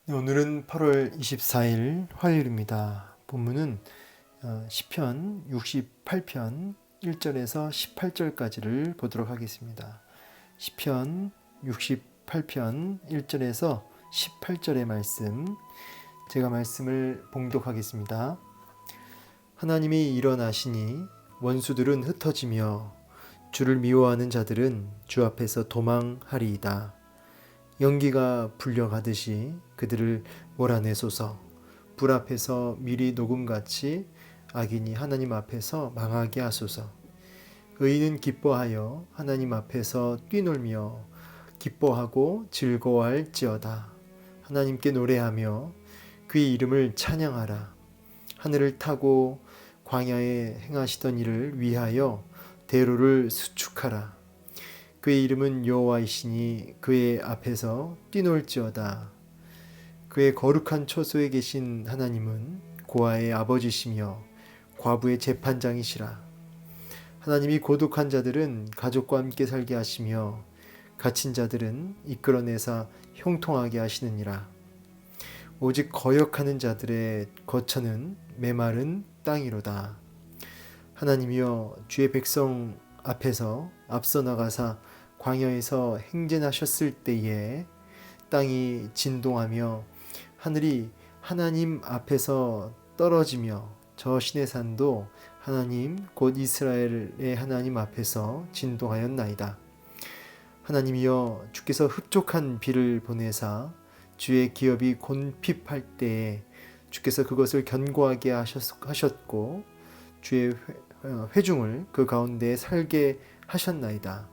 네, 오늘은 8월 24일 화요일입니다. 본문은 시편 68편 1절에서 18절까지를 보도록 하겠습니다. 시편 68편 1절에서 18절의 말씀, 제가 말씀을 봉독하겠습니다. 하나님이 일어나시니 원수들은 흩어지며 주를 미워하는 자들은 주 앞에서 도망하리이다. 연기가 불려가듯이 그들을 몰아내소서. 불 앞에서 미리 녹음같이 악인이 하나님 앞에서 망하게 하소서. 의인은 기뻐하여 하나님 앞에서 뛰놀며 기뻐하고 즐거워할지어다. 하나님께 노래하며 그의 이름을 찬양하라. 하늘을 타고 광야에 행하시던 일을 위하여 대로를 수축하라. 그의 이름은 여호와이시니 그의 앞에서 뛰놀지어다. 그의 거룩한 처소에 계신 하나님은 고아의 아버지시며 과부의 재판장이시라. 하나님이 고독한 자들은 가족과 함께 살게 하시며 갇힌 자들은 이끌어내사 형통하게 하시느니라. 오직 거역하는 자들의 거처는 메마른 땅이로다. 하나님이여, 주의 백성 앞에서 앞서 나가사 광야에서 행진하셨을 때에 땅이 진동하며 하늘이 하나님 앞에서 떨어지며 저 시내 산도 하나님 곧 이스라엘의 하나님 앞에서 진동하였나이다. 하나님이여, 주께서 흡족한 비를 보내사 주의 기업이 곤핍할 때에 주께서 그것을 견고하게 하셨고 주의 회중을 그 가운데 살게 하셨나이다.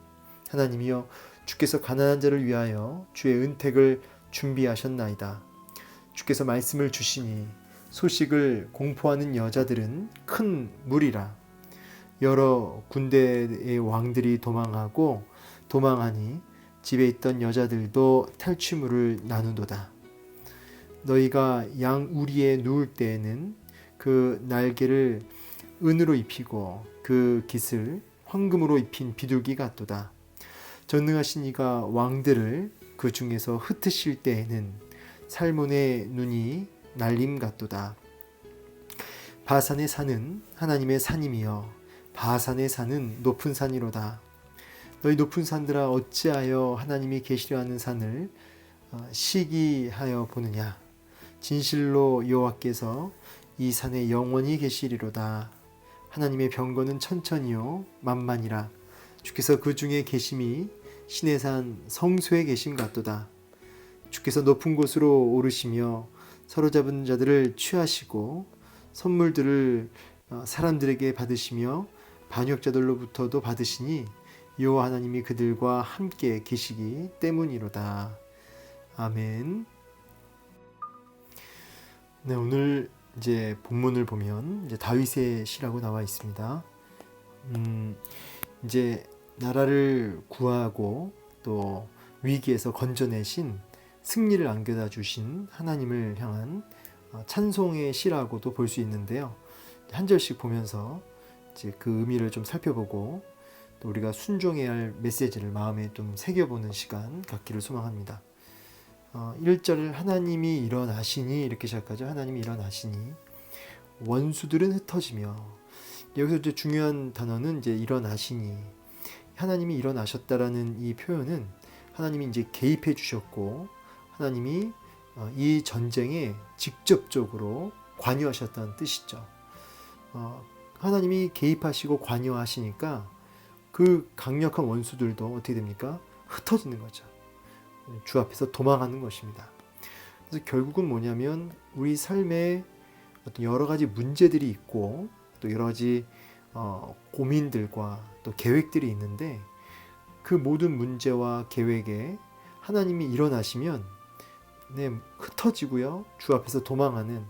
하나님이여, 주께서 가난한 자를 위하여 주의 은택을 준비하셨나이다. 주께서 말씀을 주시니 소식을 공포하는 여자들은 큰 무리라. 여러 군대의 왕들이 도망하니 집에 있던 여자들도 탈취물을 나누도다. 너희가 양 우리에 누울 때에는 그 날개를 은으로 입히고 그 깃을 황금으로 입힌 비둘기 같도다. 전능하신 이가 왕들을 그 중에서 흩으실 때에는 살몬의 눈이 날림 같도다. 바산의 산은 하나님의 산이며 바산의 산은 높은 산이로다. 너희 높은 산들아, 어찌하여 하나님이 계시려 하는 산을 시기하여 보느냐. 진실로 여호와께서 이 산에 영원히 계시리로다. 하나님의 병거는 천천히요 만만이라. 주께서 그 중에 계심이 신의 산 성소에 계신 같도다. 주께서 높은 곳으로 오르시며 사로잡은 자들을 취하시고 선물들을 사람들에게 받으시며 반역자들로부터도 받으시니 여호와 하나님이 그들과 함께 계시기 때문이로다. 아멘. 네, 오늘 이제 본문을 보면 이제 다윗의 시라고 나와 있습니다. 이제 나라를 구하고 또 위기에서 건져내신, 승리를 안겨다 주신 하나님을 향한 찬송의 시라고도 볼 수 있는데요. 한 절씩 보면서 이제 그 의미를 좀 살펴보고 또 우리가 순종해야 할 메시지를 마음에 좀 새겨보는 시간 갖기를 소망합니다. 1절 하나님이 일어나시니 이렇게 시작하죠. 하나님이 일어나시니 원수들은 흩어지며, 여기서 이제 중요한 단어는 이제 일어나시니, 하나님이 일어나셨다라는 이 표현은 하나님이 이제 개입해 주셨고 하나님이 이 전쟁에 직접적으로 관여하셨다는 뜻이죠. 하나님이 개입하시고 관여하시니까 그 강력한 원수들도 어떻게 됩니까? 흩어지는 거죠. 주 앞에서 도망하는 것입니다. 그래서 결국은 뭐냐면 우리 삶에 어떤 여러 가지 문제들이 있고 또 여러 가지 고민들과 또 계획들이 있는데, 그 모든 문제와 계획에 하나님이 일어나시면 흩어지고요, 주 앞에서 도망하는,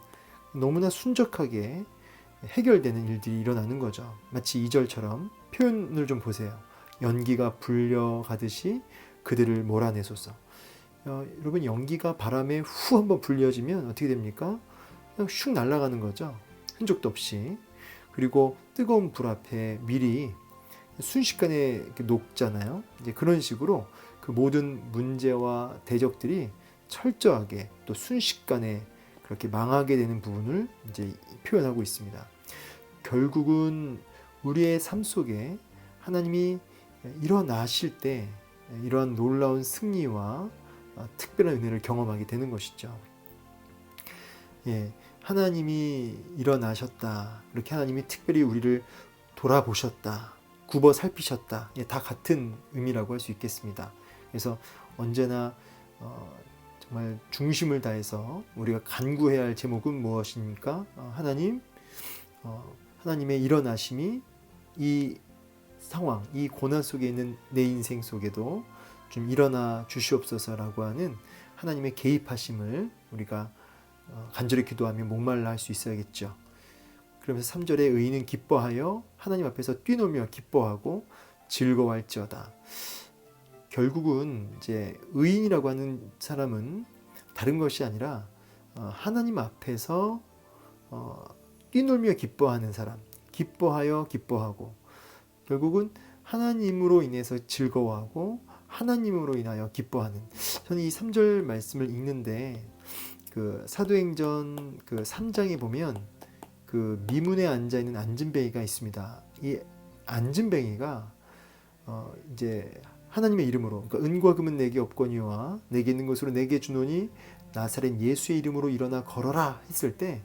너무나 순적하게 해결되는 일들이 일어나는 거죠. 마치 2절처럼 표현을 좀 보세요. 연기가 불려가듯이 그들을 몰아내소서. 여러분, 연기가 바람에 후 한번 불려지면 어떻게 됩니까? 그냥 슉 날아가는 거죠. 흔적도 없이. 그리고 뜨거운 불 앞에 미리 순식간에 녹잖아요. 이제 그런 식으로 그 모든 문제와 대적들이 철저하게 또 순식간에 그렇게 망하게 되는 부분을 이제 표현하고 있습니다. 결국은 우리의 삶 속에 하나님이 일어나실 때 이러한 놀라운 승리와 특별한 은혜를 경험하게 되는 것이죠. 예, 하나님이 일어나셨다. 그렇게 하나님이 특별히 우리를 돌아보셨다. 굽어 살피셨다. 예, 다 같은 의미라고 할 수 있겠습니다. 그래서 언제나 정말 중심을 다해서 우리가 간구해야 할 제목은 무엇입니까? 하나님의 일어나심이 이 상황, 이 고난 속에 있는 내 인생 속에도 좀 일어나 주시옵소서라고 하는 하나님의 개입하심을 우리가 간절히 기도하며 목말라 할 수 있어야겠죠. 그러면서 3절에 의인은 기뻐하여 하나님 앞에서 뛰놀며 기뻐하고 즐거워할지어다. 결국은 이제 의인이라고 하는 사람은 다른 것이 아니라 하나님 앞에서 뛰놀며 기뻐하는 사람, 기뻐하여 기뻐하고 결국은 하나님으로 인해서 즐거워하고 하나님으로 인하여 기뻐하는. 저는 이 3절 말씀을 읽는데 그 사도행전 그 3장에 보면 그 미문에 앉아 있는 안진뱅이가 있습니다. 이 안진뱅이가 이제 하나님의 이름으로, 그러니까 은과 금은 내게 없거니와 내게 있는 것으로 내게 주노니 나사렛 예수의 이름으로 일어나 걸어라 했을 때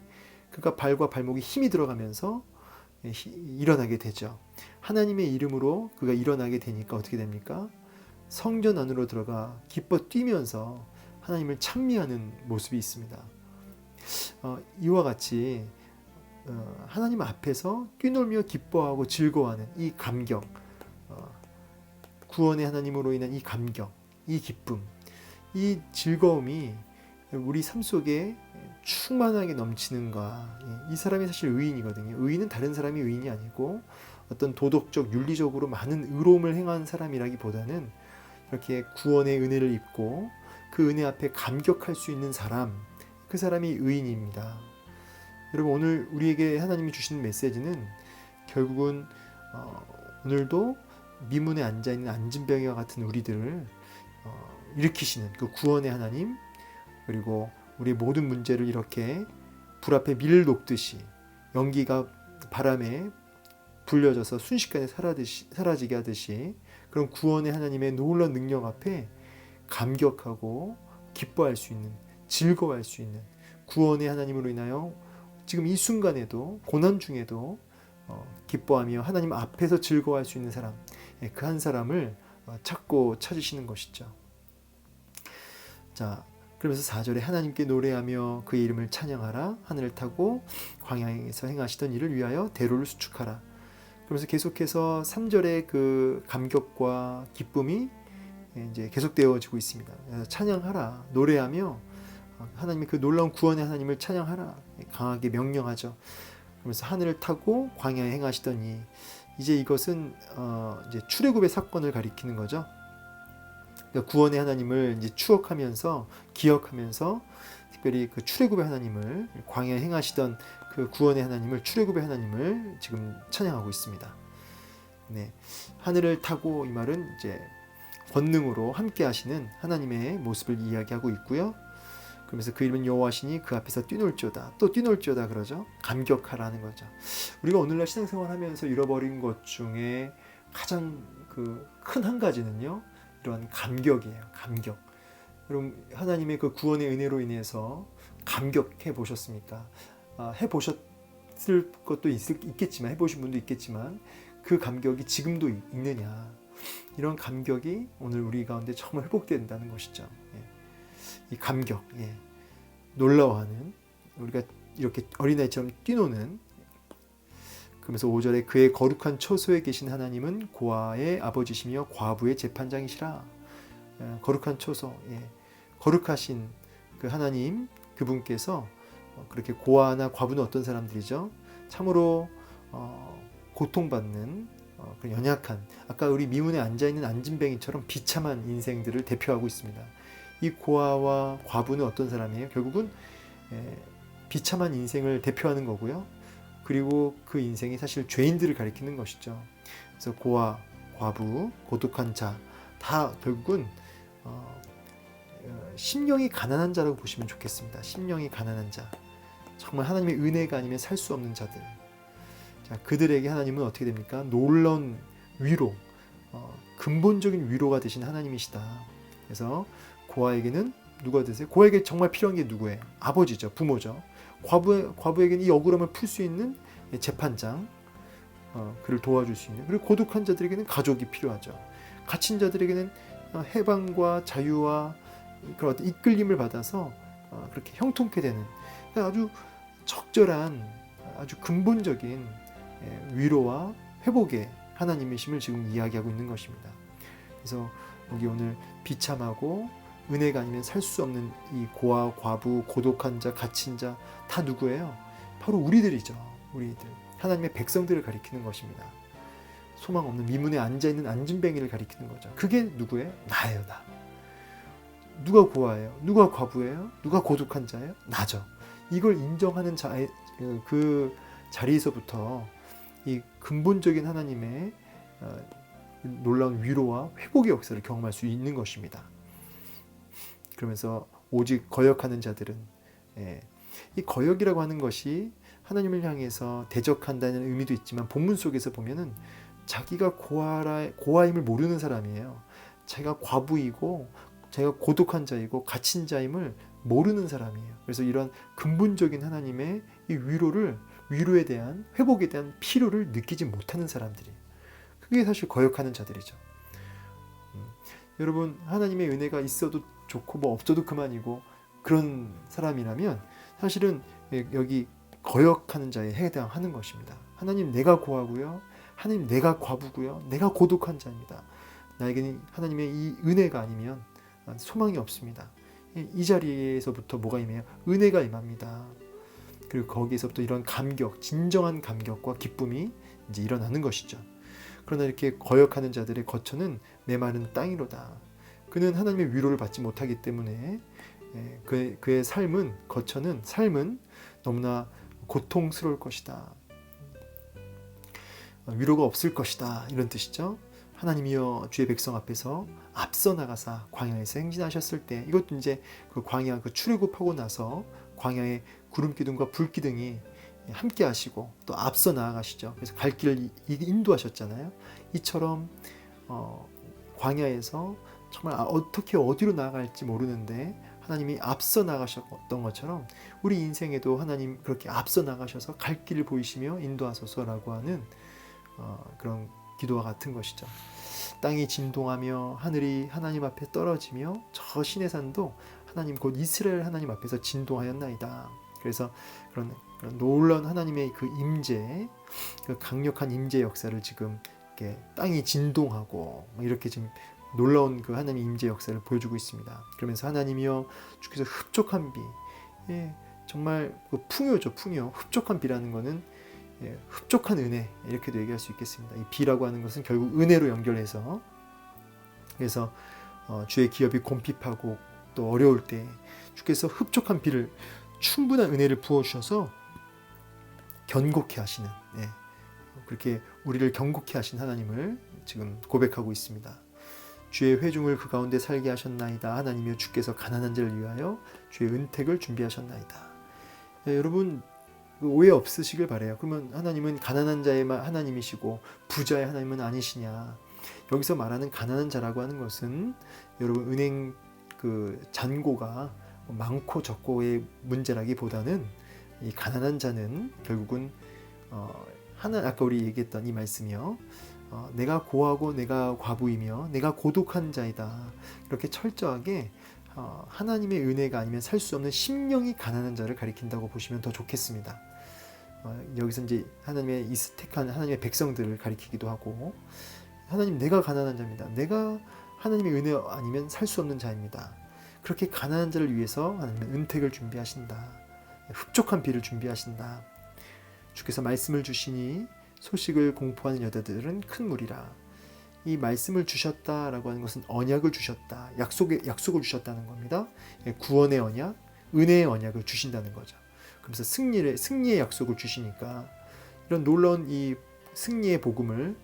그가 발과 발목에 힘이 들어가면서 일어나게 되죠. 하나님의 이름으로 그가 일어나게 되니까 어떻게 됩니까? 성전 안으로 들어가 기뻐 뛰면서 하나님을 찬미하는 모습이 있습니다. 이와 같이 하나님 앞에서 뛰놀며 기뻐하고 즐거워하는 이 감격, 구원의 하나님으로 인한 이 감격, 이 기쁨, 이 즐거움이 우리 삶 속에 충만하게 넘치는가. 이 사람이 사실 의인이거든요. 의인은 다른 사람이 의인이 아니고 어떤 도덕적, 윤리적으로 많은 의로움을 행한 사람이라기보다는 이렇게 구원의 은혜를 입고 그 은혜 앞에 감격할 수 있는 사람, 그 사람이 의인입니다. 여러분, 오늘 우리에게 하나님이 주시는 메시지는 결국은 오늘도 미문에 앉아있는 안진병이와 같은 우리들을 일으키시는 그 구원의 하나님, 그리고 우리의 모든 문제를 이렇게 불 앞에 밀 녹듯이 연기가 바람에 불려져서 순식간에 사라지게 하듯이 그런 구원의 하나님의 놀라운 능력 앞에 감격하고 기뻐할 수 있는, 즐거워할 수 있는 구원의 하나님으로 인하여 지금 이 순간에도 고난 중에도 기뻐하며 하나님 앞에서 즐거워할 수 있는 사람, 그 한 사람을 찾고 찾으시는 것이죠. 자, 그러면서 4절에 하나님께 노래하며 그의 이름을 찬양하라. 하늘을 타고 광야에서 행하시던 일을 위하여 대로를 수축하라. 그러면서 계속해서 3절의 그 감격과 기쁨이 이제 계속되어지고 있습니다. 찬양하라, 노래하며 하나님의 그 놀라운 구원의 하나님을 찬양하라. 강하게 명령하죠. 그러면서 하늘을 타고 광야에 행하시더니, 이제 이것은 이제 출애굽의 사건을 가리키는 거죠. 그러니까 구원의 하나님을 이제 추억하면서 기억하면서 특별히 그 출애굽의 하나님을, 광야에 행하시던 그 구원의 하나님을, 출애굽의 하나님을 지금 찬양하고 있습니다. 네, 하늘을 타고 이 말은 이제 권능으로 함께 하시는 하나님의 모습을 이야기하고 있고요. 그러면서 그 이름은 여호와시니 그 앞에서 뛰놀지어다. 또 뛰놀지어다 그러죠. 감격하라는 거죠. 우리가 오늘날 신앙생활하면서 잃어버린 것 중에 가장 그 큰 한 가지는요, 이러한 감격이에요. 감격. 여러분, 하나님의 그 구원의 은혜로 인해서 감격해 보셨습니까? 해보셨을 것도 있겠지만, 해보신 분도 있겠지만 그 감격이 지금도 있느냐. 이런 감격이 오늘 우리 가운데 정말 회복된다는 것이죠. 이 감격, 놀라워하는, 우리가 이렇게 어린아이처럼 뛰노는. 그러면서 5절에 그의 거룩한 처소에 계신 하나님은 고아의 아버지시며 과부의 재판장이시라. 거룩한 처소, 거룩하신 그 하나님, 그분께서 그렇게 고아나 과부는 어떤 사람들이죠? 참으로 고통받는 그 연약한, 아까 우리 미문에 앉아있는 안진뱅이처럼 비참한 인생들을 대표하고 있습니다. 이 고아와 과부는 어떤 사람이에요? 결국은 비참한 인생을 대표하는 거고요. 그리고 그 인생이 사실 죄인들을 가리키는 것이죠. 그래서 고아, 과부, 고독한 자, 다 결국은 심령이 가난한 자라고 보시면 좋겠습니다. 심령이 가난한 자, 정말 하나님의 은혜가 아니면 살 수 없는 자들. 자, 그들에게 하나님은 어떻게 됩니까? 놀라운 위로, 근본적인 위로가 되신 하나님이시다. 그래서 고아에게는 누가 되세요? 고아에게 정말 필요한 게 누구예요? 아버지죠, 부모죠. 과부에게는 이 억울함을 풀 수 있는 재판장, 그를 도와줄 수 있는. 그리고 고독한 자들에게는 가족이 필요하죠. 갇힌 자들에게는 해방과 자유와 그런 어떤 이끌림을 받아서 그렇게 형통케 되는 아주 적절한, 아주 근본적인 위로와 회복의 하나님이심을 지금 이야기하고 있는 것입니다. 그래서 여기 오늘 비참하고 은혜가 아니면 살 수 없는 이 고아, 과부, 고독한 자, 갇힌 자 다 누구예요? 바로 우리들이죠. 우리들. 하나님의 백성들을 가리키는 것입니다. 소망 없는 미문에 앉아있는 안진뱅이를 가리키는 거죠. 그게 누구예요? 나예요, 나. 누가 고아예요? 누가 과부예요? 누가 고독한 자예요? 나죠. 이걸 인정하는 그 자리에서부터 이 근본적인 하나님의 놀라운 위로와 회복의 역사를 경험할 수 있는 것입니다. 그러면서 오직 거역하는 자들은, 이 거역이라고 하는 것이 하나님을 향해서 대적한다는 의미도 있지만 본문 속에서 보면은 자기가 고아임을 모르는 사람이에요. 자기가 과부이고 자기가 고독한 자이고 갇힌 자임을 모르는 사람이에요. 그래서 이런 근본적인 하나님의 이 위로에 대한, 회복에 대한 필요를 느끼지 못하는 사람들이에요. 그게 사실 거역하는 자들이죠. 여러분, 하나님의 은혜가 있어도 좋고 뭐 없어도 그만이고 그런 사람이라면 사실은 여기 거역하는 자에 해당하는 것입니다. 하나님, 내가 고하고요, 하나님, 내가 과부고요, 내가 고독한 자입니다. 나에게는 하나님의 이 은혜가 아니면 소망이 없습니다. 이 자리에서부터 뭐가 임해요? 은혜가 임합니다. 그리고 거기에서부터 이런 감격, 진정한 감격과 기쁨이 이제 일어나는 것이죠. 그러나 이렇게 거역하는 자들의 거처는 메마른 땅이로다. 그는 하나님의 위로를 받지 못하기 때문에 그의 삶은 너무나 고통스러울 것이다. 위로가 없을 것이다. 이런 뜻이죠. 하나님이여 주의 백성 앞에서 앞서 나가사 광야에서 행진하셨을 때, 이것도 이제 그 광야, 그 출애굽하고 나서 광야의 구름 기둥과 불 기둥이 함께 하시고 또 앞서 나아가시죠. 그래서 갈 길을 인도하셨잖아요. 이처럼 광야에서 정말 어떻게 어디로 나아갈지 모르는데 하나님이 앞서 나가셨던 것처럼 우리 인생에도 하나님 그렇게 앞서 나가셔서 갈 길을 보이시며 인도하소서라고 하는 그런 기도와 같은 것이죠. 땅이 진동하며 하늘이 하나님 앞에 떨어지며 저 시내산도 하나님 곧 이스라엘 하나님 앞에서 진동하였나이다. 그래서 그런 놀라운 하나님의 그 임재, 그 강력한 임재 역사를 지금 이렇게 땅이 진동하고 이렇게 지금 놀라운 그 하나님의 임재 역사를 보여주고 있습니다. 그러면서 하나님이여 주께서 흡족한 비, 정말 그 풍요죠, 풍요. 흡족한 비라는 것은 흡족한 은혜, 이렇게도 얘기할 수 있겠습니다. 이 비라고 하는 것은 결국 은혜로 연결해서, 그래서 주의 기업이 곰핍하고 또 어려울 때 주께서 흡족한 비를, 충분한 은혜를 부어주셔서 견고케 하시는, 그렇게 우리를 견고케 하신 하나님을 지금 고백하고 있습니다. 주의 회중을 그 가운데 살게 하셨나이다. 하나님이여 주께서 가난한 자를 위하여 주의 은택을 준비하셨나이다. 여러분, 오해 없으시길 바라요. 그러면 하나님은 가난한 자의 하나님이시고 부자의 하나님은 아니시냐? 여기서 말하는 가난한 자라고 하는 것은 여러분 은행 그 잔고가 많고 적고의 문제라기보다는 이 가난한 자는 결국은 아까 우리 얘기했던 이 말씀이요. 내가 고하고 내가 과부이며 내가 고독한 자이다. 이렇게 철저하게 하나님의 은혜가 아니면 살 수 없는 심령이 가난한 자를 가리킨다고 보시면 더 좋겠습니다. 여기서 이제 하나님의 택한 하나님의 백성들을 가리키기도 하고, 하나님, 내가 가난한 자입니다. 내가 하나님의 은혜 아니면 살 수 없는 자입니다. 그렇게 가난한 자를 위해서 하나님은 은택을 준비하신다. 흡족한 비를 준비하신다. 주께서 말씀을 주시니 소식을 공포하는 여자들은 큰 무리라. 이 말씀을 주셨다라고 하는 것은 언약을 주셨다. 약속을 주셨다는 겁니다. 구원의 언약, 은혜의 언약을 주신다는 거죠. 그래서 승리의 약속을 주시니까 이런 놀라운 이 승리의 복음을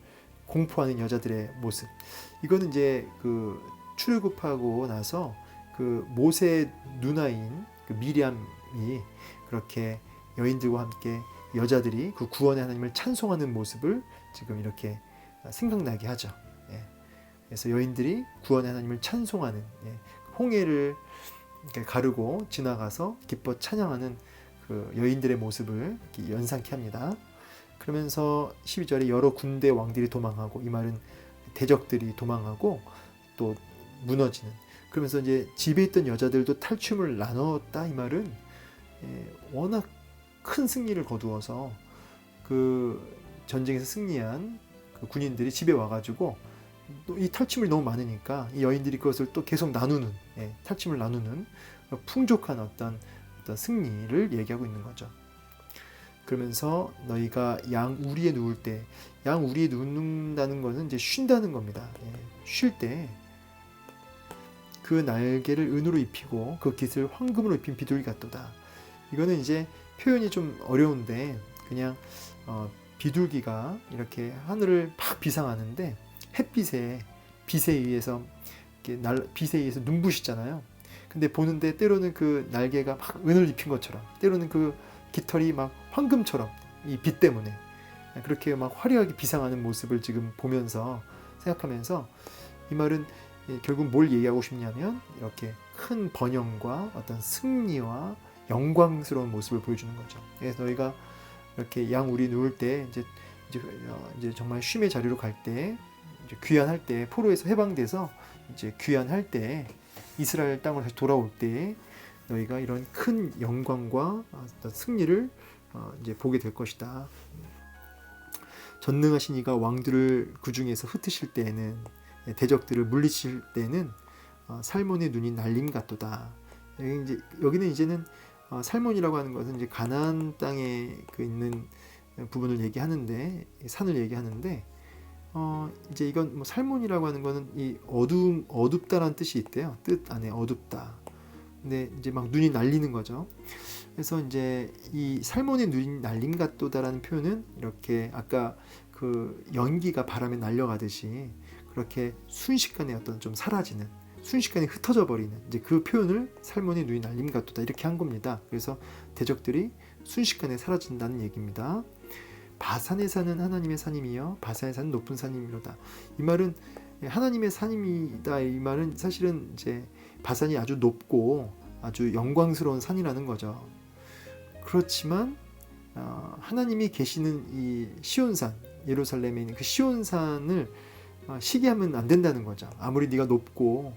공포하는 여자들의 모습. 이거는 이제 그 출애굽하고 나서 그 모세의 누나인 그 미리암이 그렇게 여인들과 함께 여자들이 그 구원의 하나님을 찬송하는 모습을 지금 이렇게 생각나게 하죠. 예. 그래서 여인들이 구원의 하나님을 찬송하는, 예, 홍해를 이렇게 가르고 지나가서 기뻐 찬양하는 그 여인들의 모습을 이렇게 연상케 합니다. 그러면서 12절에 여러 군대 왕들이 도망하고, 이 말은 대적들이 도망하고 또 무너지는, 그러면서 이제 집에 있던 여자들도 탈춤을 나눴다, 이 말은 워낙 큰 승리를 거두어서 그 전쟁에서 승리한 그 군인들이 집에 와가지고 또 이 탈춤이 너무 많으니까 이 여인들이 그것을 또 계속 나누는, 탈춤을 나누는 풍족한 어떤 승리를 얘기하고 있는 거죠. 그러면서 너희가 양 우리에 누울 때, 양 우리에 누운다는 것은 이제 쉰다는 겁니다. 쉴 때 그 날개를 은으로 입히고 그 깃을 황금으로 입힌 비둘기 같도다. 이거는 이제 표현이 좀 어려운데 그냥 비둘기가 이렇게 하늘을 막 비상하는데 햇빛에 빛에 의해서 빛에 의해서 눈부시잖아요. 근데 보는데 때로는 그 날개가 막 은을 입힌 것처럼, 때로는 그 깃털이 막 황금처럼 이 빛 때문에 그렇게 막 화려하게 비상하는 모습을 지금 보면서 생각하면서, 이 말은 결국 뭘 얘기하고 싶냐면 이렇게 큰 번영과 어떤 승리와 영광스러운 모습을 보여주는 거죠. 그래서 너희가 이렇게 양 우리 누울 때 이제 정말 쉼의 자리로 갈 때, 이제 귀환할 때, 포로에서 해방돼서 이제 귀환할 때, 이스라엘 땅으로 다시 돌아올 때 너희가 이런 큰 영광과 어떤 승리를 이제 보게 될 것이다. 전능하신 이가 왕들을 그 중에서 흩으실 때에는, 대적들을 물리칠 때는 살몬의 눈이 날림 같도다. 여기는 이제는 살몬이라고 하는 것은 이제 가나안 땅에 그 있는 부분을 얘기하는데, 산을 얘기하는데, 이제 이건 뭐 살몬이라고 하는 거는 이 어둡다라는 뜻이 있대요. 뜻 안에 어둡다. 근데 이제 막 눈이 날리는 거죠. 그래서 이제 이 살몬의 눈이 날림 같도다라는 표현은 이렇게 아까 그 연기가 바람에 날려가듯이 그렇게 순식간에 어떤 좀 사라지는, 순식간에 흩어져 버리는, 이제 그 표현을 살몬의 눈이 날림 같도다 이렇게 한 겁니다. 그래서 대적들이 순식간에 사라진다는 얘기입니다. 바산의 산은 하나님의 산임이요 바산의 산은 높은 산임이로다. 이 말은 하나님의 산임이다, 이 말은 사실은 이제 바산이 아주 높고 아주 영광스러운 산이라는 거죠. 그렇지만 하나님이 계시는 이 시온산, 예루살렘에 있는 그 시온산을 시기하면 안 된다는 거죠. 아무리 네가 높고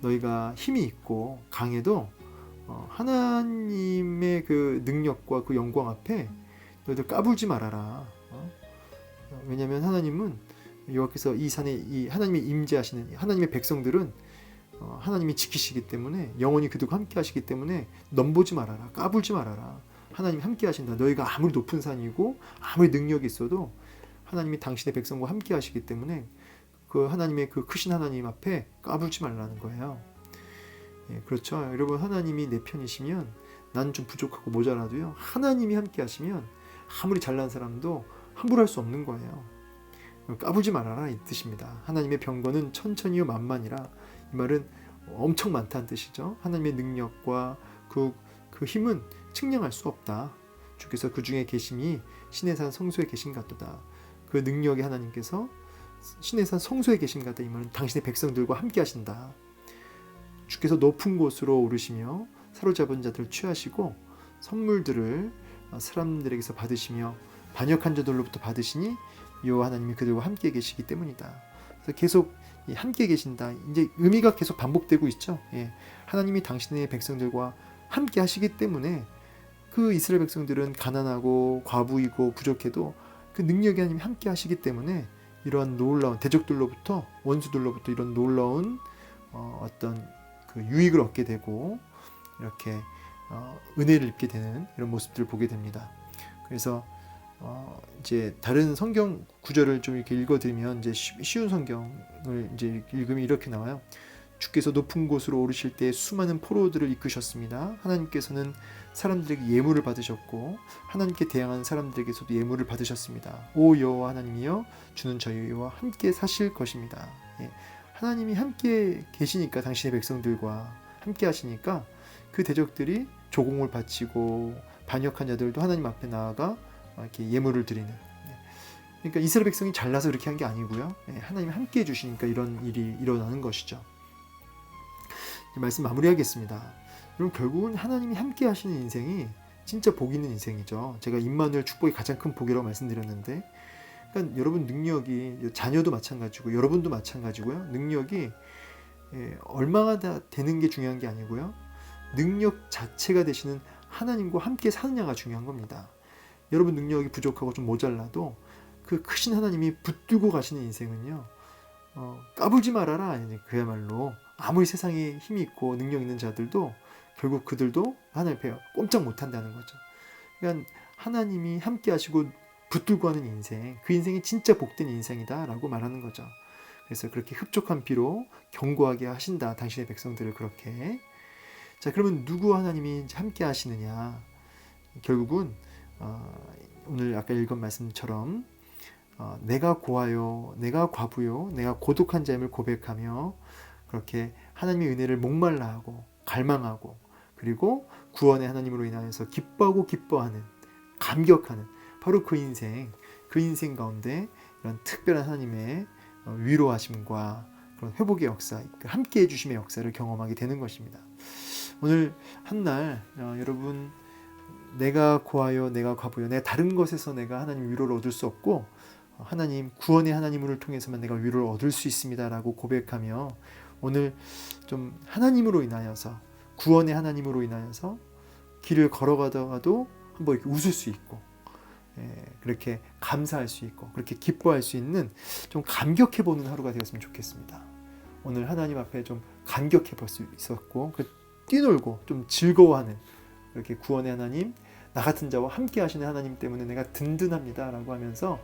너희가 힘이 있고 강해도 하나님의 그 능력과 그 영광 앞에 너희들 까불지 말아라. 왜냐하면 하나님은 여호와께서 이 산에 이 하나님이 임재하시는 하나님의 백성들은 하나님이 지키시기 때문에, 영원히 그들과 함께 하시기 때문에 넘보지 말아라, 까불지 말아라. 하나님이 함께 하신다. 너희가 아무리 높은 산이고 아무리 능력이 있어도 하나님이 당신의 백성과 함께 하시기 때문에 그 하나님의 그 크신 하나님 앞에 까불지 말라는 거예요. 그렇죠. 여러분, 하나님이 내 편이시면 난 좀 부족하고 모자라도요, 하나님이 함께 하시면 아무리 잘난 사람도 함부로 할 수 없는 거예요. 까불지 말아라 이 뜻입니다. 하나님의 병거는 천천히요 만만이라, 이 말은 엄청 많다는 뜻이죠. 하나님의 능력과 그 힘은 측량할 수 없다. 주께서 그 중에 계심이 신의 산 성소에 계신 같도다. 그 능력의 하나님께서 신의 산 성소에 계신 같다. 이 말은 당신의 백성들과 함께 하신다. 주께서 높은 곳으로 오르시며 사로잡은 자들을 취하시고 선물들을 사람들에게서 받으시며 반역한 자들로부터 받으시니 여호와 하나님이 그들과 함께 계시기 때문이다. 그래서 계속 함께 계신다. 이제 의미가 계속 반복되고 있죠. 하나님이 당신의 백성들과 함께 하시기 때문에 그 이스라엘 백성들은 가난하고 과부이고 부족해도 그 능력이 하나님이 함께 하시기 때문에 이러한 놀라운 대적들로부터, 원수들로부터 이런 놀라운 어떤 그 유익을 얻게 되고 이렇게 은혜를 입게 되는 이런 모습들을 보게 됩니다. 그래서 이제 다른 성경 구절을 좀 이렇게 읽어드리면, 이제 쉬운 성경을 이제 읽으면 이렇게 나와요. 주께서 높은 곳으로 오르실 때 수많은 포로들을 이끄셨습니다. 하나님께서는 사람들에게 예물을 받으셨고 하나님께 대항하는 사람들에게서도 예물을 받으셨습니다. 오 여호와 하나님이여, 주는 저희와 함께 사실 것입니다. 하나님이 함께 계시니까 당신의 백성들과 함께 하시니까 그 대적들이 조공을 바치고 반역한 자들도 하나님 앞에 나아가 이렇게 예물을 드리는. 그러니까 이스라엘 백성이 잘나서 그렇게 한 게 아니고요. 하나님이 함께 해주시니까 이런 일이 일어나는 것이죠. 말씀 마무리하겠습니다. 여러분, 결국은 하나님이 함께 하시는 인생이 진짜 복 있는 인생이죠. 제가 임마누엘 축복이 가장 큰 복이라고 말씀드렸는데, 그러니까 여러분 능력이, 자녀도 마찬가지고 여러분도 마찬가지고요. 능력이 얼마가 다 되는 게 중요한 게 아니고요. 능력 자체가 되시는 하나님과 함께 사느냐가 중요한 겁니다. 여러분 능력이 부족하고 좀 모자라도 그 크신 하나님이 붙들고 가시는 인생은요, 까불지 말아라. 그야말로 아무리 세상에 힘이 있고 능력 있는 자들도 결국 그들도 하나님 앞에 꼼짝 못한다는 거죠. 그러니까 하나님이 함께 하시고 붙들고 하는 인생, 그 인생이 진짜 복된 인생이다 라고 말하는 거죠. 그래서 그렇게 흡족한 피로 견고하게 하신다, 당신의 백성들을. 그렇게. 자, 그러면 누구 하나님이 함께 하시느냐? 결국은 오늘 아까 읽은 말씀처럼 내가 고하여, 내가 과부요, 내가 고독한 자임을 고백하며 그렇게 하나님의 은혜를 목말라하고 갈망하고, 그리고 구원의 하나님으로 인하여서 기뻐하고 기뻐하는, 감격하는 바로 그 인생 가운데 이런 특별한 하나님의 위로하심과 그런 회복의 역사, 함께 해주심의 역사를 경험하게 되는 것입니다. 오늘 한날 여러분, 내가 고하여 내가 과부여, 내가 다른 것에서 내가 하나님 위로를 얻을 수 없고 하나님, 구원의 하나님을 통해서만 내가 위로를 얻을 수 있습니다 라고 고백하며, 오늘 좀 하나님으로 인하여서, 구원의 하나님으로 인하여서 길을 걸어가다가도 한번 이렇게 웃을 수 있고, 그렇게 감사할 수 있고, 그렇게 기뻐할 수 있는, 좀 감격해보는 하루가 되었으면 좋겠습니다. 오늘 하나님 앞에 좀 감격해볼 수 있었고, 뛰놀고 좀 즐거워하는, 이렇게 구원의 하나님, 나 같은 자와 함께 하시는 하나님 때문에 내가 든든합니다 라고 하면서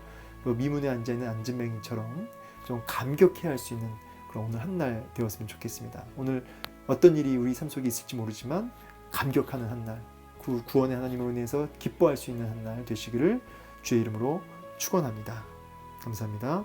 미문에 앉아있는 안진뱅이처럼 좀 감격해야 할 수 있는 그런 오늘 한날 되었으면 좋겠습니다. 오늘 어떤 일이 우리 삶 속에 있을지 모르지만 감격하는 한날, 구원의 하나님으로 인해서 기뻐할 수 있는 한날 되시기를 주의 이름으로 축원합니다. 감사합니다.